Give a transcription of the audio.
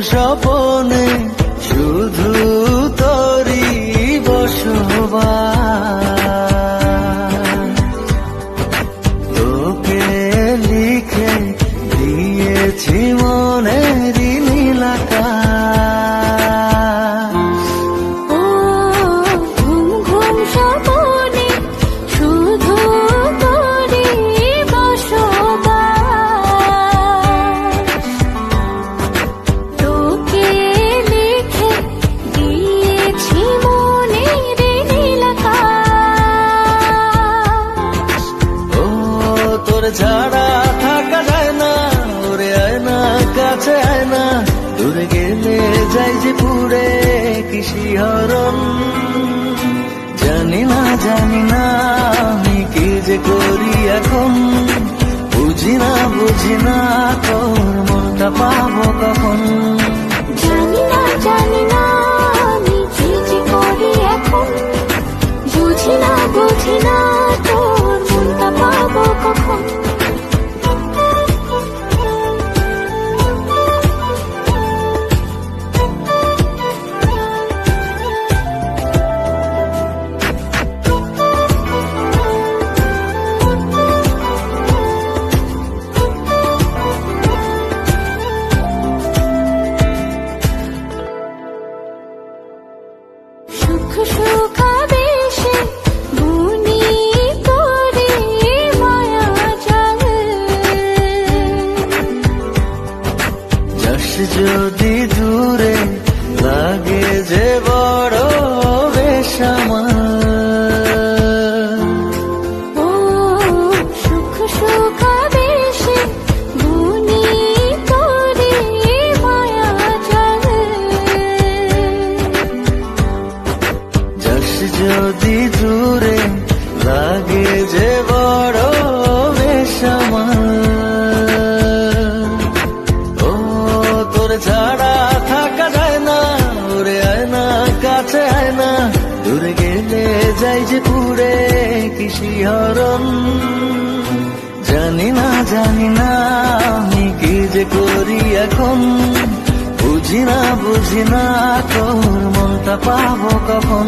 স্বপনে শুধু তোরই বসবাস। তোকে লিখে দিয়েছি মনেরই নীল আকাশ। ও ঘুম ঘুম স্বপনে শুধু তোরই বসবাস। তোকে লিখে দিয়েছি মনের নীল আকাশ। ও তোর ছাড়া থাকা যায় না, ওরে আয় না কাছে আয় না, দূরে গেলে যাই যে পুরে কি শিহরণ। জানি না আমি কি যে করি এখন, বুঝি না তোর মনটা পাবো কখন। জানি না আমি কি যে করি এখন, বুঝি না তোর মনটা পাবো কখন। সুখ সুখাবেশে বুনি তোরে মায়া জাল। যাস যদি দূরে লাগে যে বড় বেসামাল। ও সুখ সুখাবেশে বুনি তোরে মায়া জাল। যাস যদি দূরে লাগে যে বড় বেসামাল। ও তোর ছাড়া থাকা যায় না, ওরে আয় না কাছে আয় না, দূরে গেলে যাই যে পুরে কি শিহরণ। জানি না আমি কি যে করি এখন, বুঝি না তোর মনটা পাবো কখন।